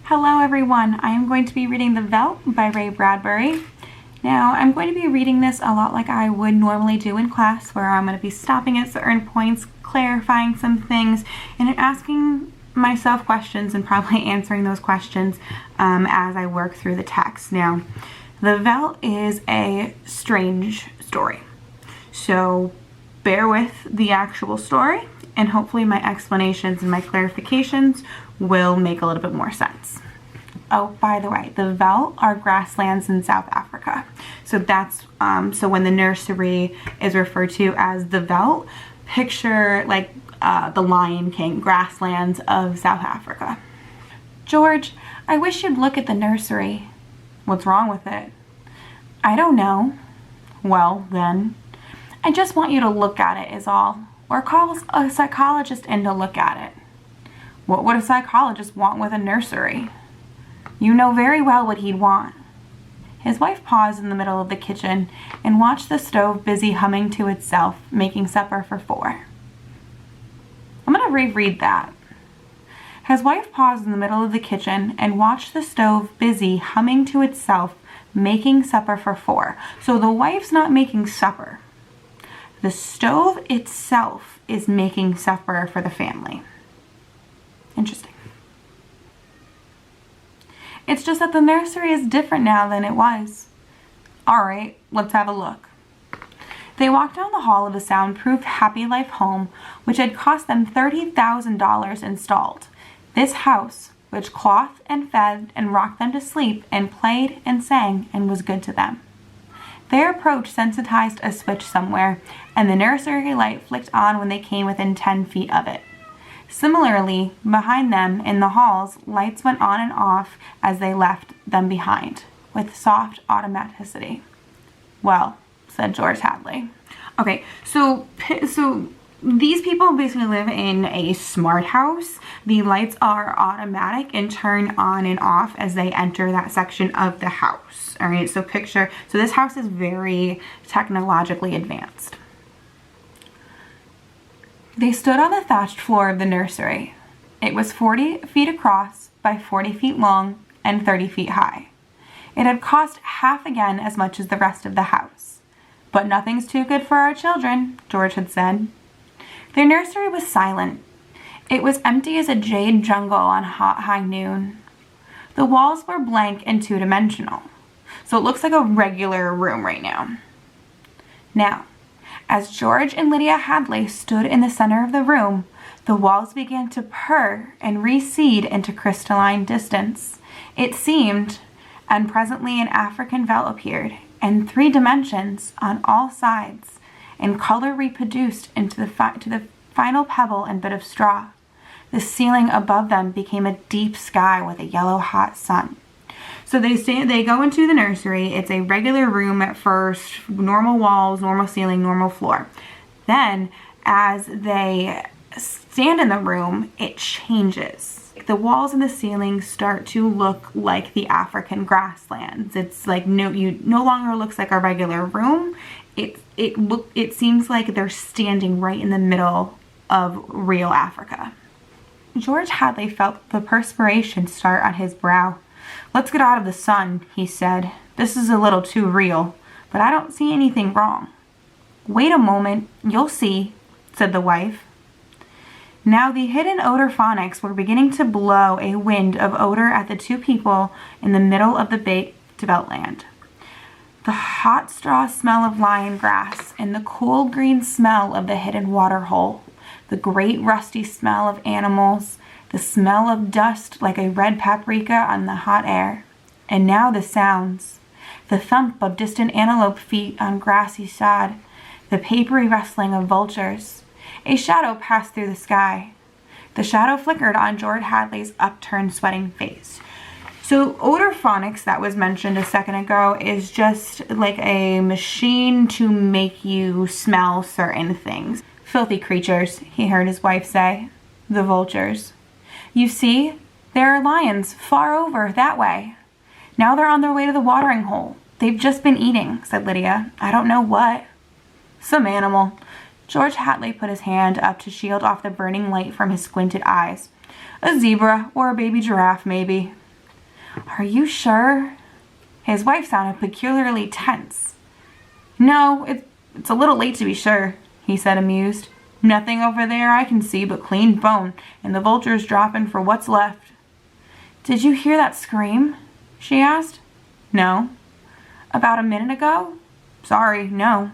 Hello everyone, I am going to be reading The Veldt by Ray Bradbury. Now, I'm going to be reading this a lot like I would normally do in class, where I'm going to be stopping at certain points, clarifying some things, and asking myself questions and probably answering those questions as I work through the text. Now, The Veldt is a strange story, so bear with the actual story, and hopefully my explanations and my clarifications will make a little bit more sense. Oh, by the way, the Veldt are grasslands in South Africa. So that's, so when the nursery is referred to as the Veldt, picture like the Lion King, grasslands of South Africa. George, I wish you'd look at the nursery. What's wrong with it? I don't know. Well, then, I just want you to look at it is all. Or call a psychologist in to look at it. What would a psychologist want with a nursery? You know very well what he'd want. His wife paused in the middle of the kitchen and watched the stove busy humming to itself, making supper for 4. I'm going to reread that. His wife paused in the middle of the kitchen and watched the stove busy humming to itself, making supper for 4. So the wife's not making supper. The stove itself is making supper for the family. Interesting. It's just that the nursery is different now than it was. All right, let's have a look. They walked down the hall of the soundproof Happy Life home, which had cost them $30,000 installed. This house, which clothed and fed and rocked them to sleep and played and sang and was good to them. Their approach sensitized a switch somewhere, and the nursery light flicked on when they came within 10 feet of it. Similarly, behind them in the halls, lights went on and off as they left them behind, with soft automaticity. Well, said George Hadley. Okay, so these people basically live in a smart house. The lights are automatic and turn on and off as they enter that section of the house. All right, so this house is very technologically advanced. They stood on the thatched floor of the nursery. It was 40 feet across by 40 feet long and 30 feet high. It had cost half again as much as the rest of the house. But nothing's too good for our children, George had said. Their nursery was silent. It was empty as a jade jungle on hot high noon. The walls were blank and two-dimensional, so it looks like a regular room right now. Now, as George and Lydia Hadley stood in the center of the room, the walls began to purr and recede into crystalline distance. It seemed, and presently an African Veldt appeared, in 3 dimensions on all sides, and color reproduced into the final pebble and bit of straw. The ceiling above them became a deep sky with a yellow hot sun. So they go into the nursery. It's a regular room at first, normal walls, normal ceiling, normal floor. Then, as they stand in the room, it changes. The walls and the ceiling start to look like the African grasslands. It's like no longer looks like a regular room. It seems like they're standing right in the middle of real Africa. George Hadley felt the perspiration start on his brow. Let's get out of the sun, he said. This is a little too real, but I don't see anything wrong. Wait a moment, you'll see, said the wife. Now the hidden odor phonics were beginning to blow a wind of odor at the 2 people in the middle of the baked Veldt land. The hot straw smell of lion grass and the cool green smell of the hidden water hole, the great rusty smell of animals, the smell of dust like a red paprika on the hot air. And now the sounds. The thump of distant antelope feet on grassy sod, the papery rustling of vultures. A shadow passed through the sky. The shadow flickered on George Hadley's upturned, sweating face. So odor phonics that was mentioned a second ago is just like a machine to make you smell certain things. Filthy creatures, he heard his wife say. The vultures. You see, there are lions far over that way. Now they're on their way to the watering hole. They've just been eating, said Lydia. I don't know what. Some animal. George Hadley put his hand up to shield off the burning light from his squinted eyes. A zebra or a baby giraffe, maybe. Are you sure? His wife sounded peculiarly tense. No, it's a little late to be sure, he said, amused. Nothing over there I can see but clean bone, and the vultures dropping for what's left. Did you hear that scream? She asked. No. About a minute ago? Sorry, no.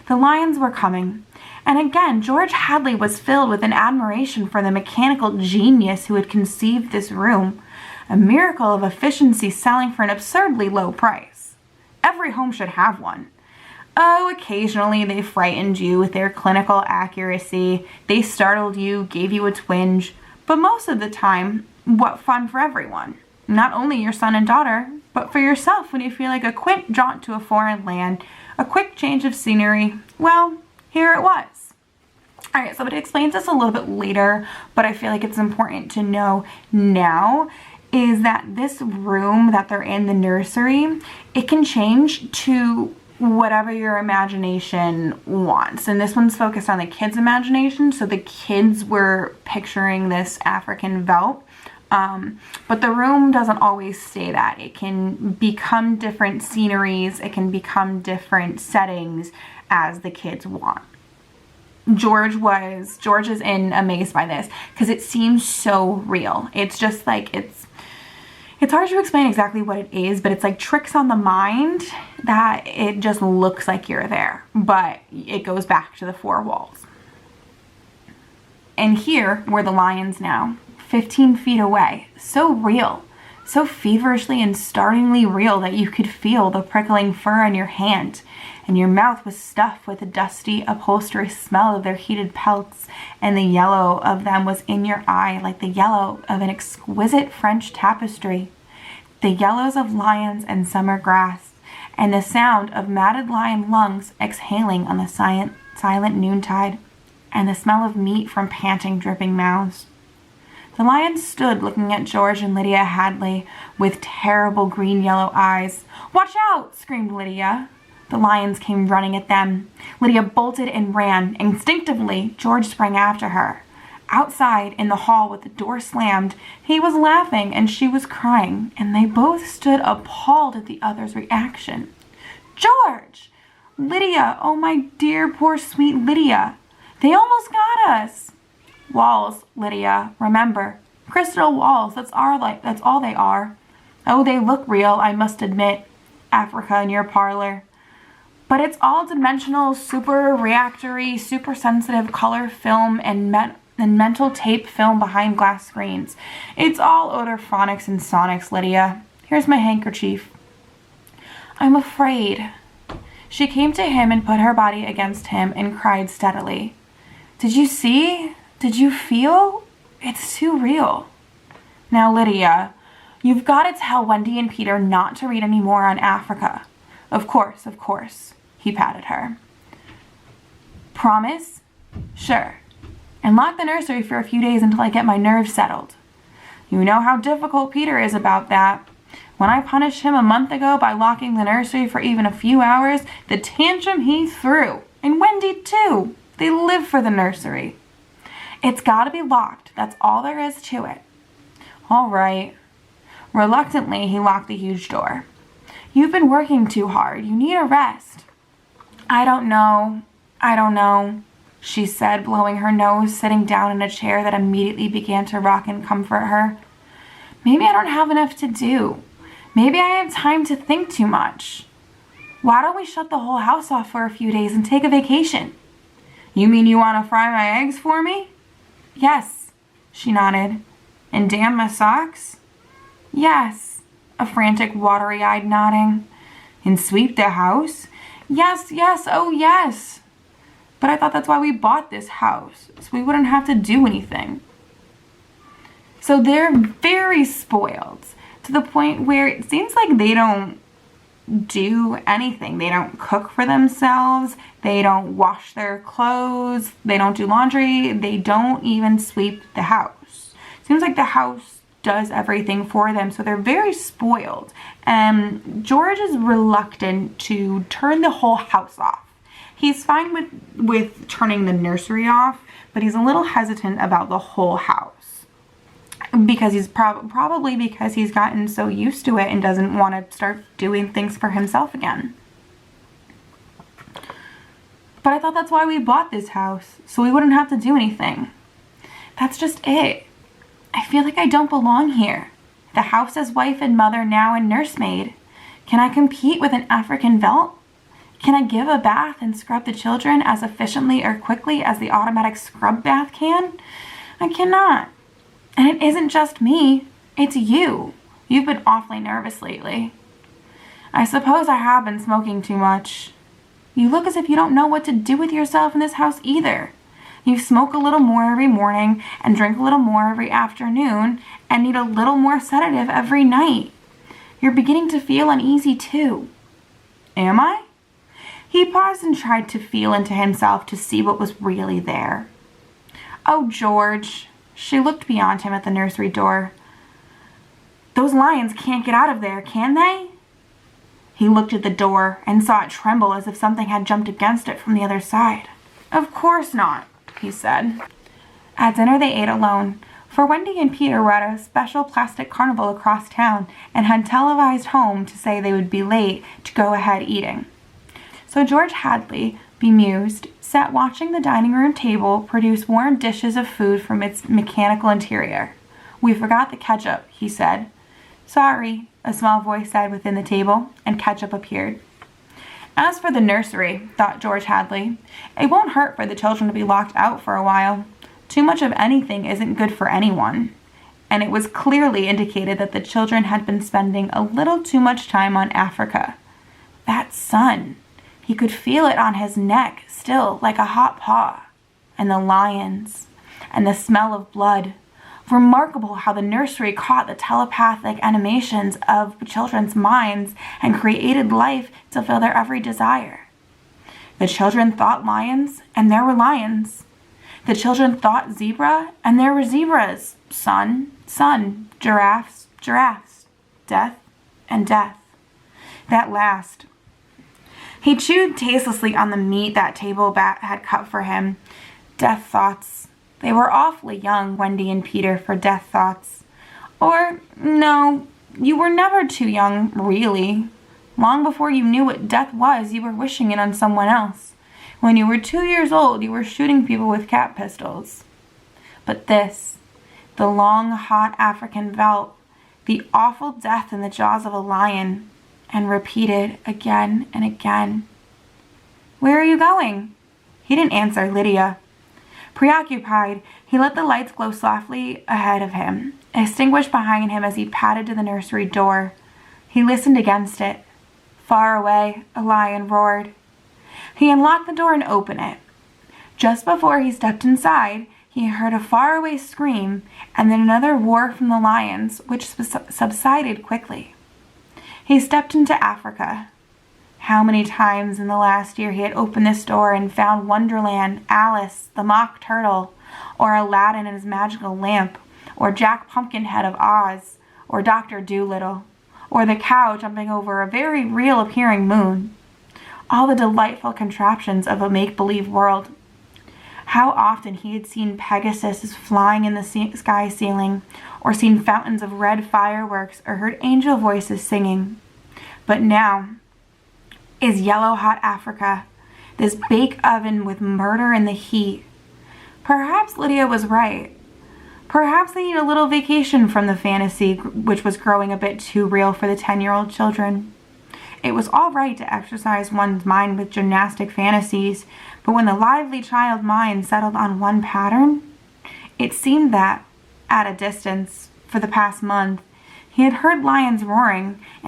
The lions were coming, and again George Hadley was filled with an admiration for the mechanical genius who had conceived this room, a miracle of efficiency selling for an absurdly low price. Every home should have one. Oh, occasionally they frightened you with their clinical accuracy, they startled you, gave you a twinge, but most of the time, what fun for everyone. Not only your son and daughter, but for yourself when you feel like a quick jaunt to a foreign land, a quick change of scenery. Well, here it was. Alright, so it explains this a little bit later, but I feel like it's important to know now, is that this room that they're in, the nursery, it can change to whatever your imagination wants. And this one's focused on the kids' imagination, so the kids were picturing this African veldt. But the room doesn't always stay that. It can become different sceneries, it can become different settings as the kids want. George is amazed by this because it seems so real. It's just like, it's hard to explain exactly what it is, but it's like tricks on the mind that it just looks like you're there, but it goes back to the four walls. And here were the lions now, 15 feet away, so real, so feverishly and startlingly real that you could feel the prickling fur on your hand, and your mouth was stuffed with the dusty upholstery smell of their heated pelts, and the yellow of them was in your eye like the yellow of an exquisite French tapestry. The yellows of lions and summer grass, and the sound of matted lion lungs exhaling on the silent noontide, and the smell of meat from panting, dripping mouths. The lions stood looking at George and Lydia Hadley with terrible green-yellow eyes. "Watch out!" screamed Lydia. The lions came running at them. Lydia bolted and ran. Instinctively, George sprang after her. Outside, in the hall with the door slammed, he was laughing and she was crying, and they both stood appalled at the other's reaction. "George! Lydia! Oh, my dear, poor, sweet Lydia! They almost got us!" "Walls, Lydia. Remember. Crystal walls. That's all they are. Oh, they look real, I must admit. Africa in your parlor. But it's all dimensional, super reactory, super sensitive color film and mental tape film behind glass screens. It's all odorphonics and sonics, Lydia. Here's my handkerchief." "I'm afraid." She came to him and put her body against him and cried steadily. "Did you see? Did you feel? It's too real." "Now, Lydia, you've got to tell Wendy and Peter not to read any more on Africa." Of course, he patted her. "Promise?" "Sure. And lock the nursery for a few days until I get my nerves settled. You know how difficult Peter is about that. When I punished him a month ago by locking the nursery for even a few hours, the tantrum he threw, and Wendy too, they live for the nursery. It's got to be locked. That's all there is to it." "All right." Reluctantly, he locked the huge door. "You've been working too hard. You need a rest." I don't know, she said, blowing her nose, sitting down in a chair that immediately began to rock and comfort her. "Maybe I don't have enough to do. Maybe I have time to think too much. Why don't we shut the whole house off for a few days and take a vacation?" "You mean you want to fry my eggs for me?" "Yes," she nodded. "And damn my socks?" "Yes," a frantic, watery-eyed nodding. "And sweep the house?" Yes, oh yes. But I thought that's why we bought this house, so we wouldn't have to do anything." So they're very spoiled, to the point where it seems like they don't do anything. They don't cook for themselves, they don't wash their clothes, they don't do laundry, they don't even sweep the house. Seems like the house does everything for them, so they're very spoiled. And George is reluctant to turn the whole house off. He's fine with turning the nursery off, but he's a little hesitant about the whole house. because he's probably because he's gotten so used to it and doesn't want to start doing things for himself again. But I thought that's why we bought this house, so we wouldn't have to do anything. That's just it. I feel like I don't belong here. The house as wife and mother now and nursemaid. Can I compete with an African Veldt? Can I give a bath and scrub the children as efficiently or quickly as the automatic scrub bath can? I cannot. And it isn't just me, it's you. You've been awfully nervous lately. I suppose I have been smoking too much. You look as if you don't know what to do with yourself in this house either. You smoke a little more every morning and drink a little more every afternoon and need a little more sedative every night. You're beginning to feel uneasy too. Am I? He paused and tried to feel into himself to see what was really there. Oh, George. She looked beyond him at the nursery door. Those lions can't get out of there, can they? He looked at the door and saw it tremble as if something had jumped against it from the other side. Of course not, he said. At dinner they ate alone, for Wendy and Peter were at a special plastic carnival across town and had televised home to say they would be late to go ahead eating. So George Hadley, bemused, sat watching the dining room table produce warm dishes of food from its mechanical interior. We forgot the ketchup, he said. Sorry, a small voice said within the table, and ketchup appeared. As for the nursery, thought George Hadley, it won't hurt for the children to be locked out for a while. Too much of anything isn't good for anyone. And it was clearly indicated that the children had been spending a little too much time on Africa. That sun, he could feel it on his neck still like a hot paw. And the lions, and the smell of blood. Remarkable how the nursery caught the telepathic animations of children's minds and created life to fill their every desire. The children thought lions, and there were lions. The children thought zebra, and there were zebras. Sun, giraffes, giraffes. Death, and death. That last. He chewed tastelessly on the meat that table had cut for him. Death thoughts. They were awfully young, Wendy and Peter, for death thoughts. Or, no, you were never too young, really. Long before you knew what death was, you were wishing it on someone else. When you were 2 years old, you were shooting people with cat pistols. But this, the long, hot African Veldt, the awful death in the jaws of a lion, and repeated again and again. Where are you going? He didn't answer Lydia. Preoccupied, he let the lights glow softly ahead of him, extinguished behind him as he padded to the nursery door. He listened against it. Far away, a lion roared. He unlocked the door and opened it. Just before he stepped inside, he heard a faraway scream and then another roar from the lions, which subsided quickly. He stepped into Africa. How many times in the last year he had opened this door and found Wonderland, Alice, the Mock Turtle, or Aladdin and his magical lamp, or Jack Pumpkinhead of Oz, or Dr. Dolittle, or the cow jumping over a very real-appearing moon. All the delightful contraptions of a make-believe world. How often he had seen Pegasus flying in the sky ceiling, or seen fountains of red fireworks, or heard angel voices singing. But now is yellow-hot Africa, this bake oven with murder in the heat. Perhaps Lydia was right. Perhaps they need a little vacation from the fantasy, which was growing a bit too real for the 10-year-old children. It was all right to exercise one's mind with gymnastic fantasies, but when the lively child mind settled on one pattern, it seemed that, at a distance, for the past month, he had heard lions roaring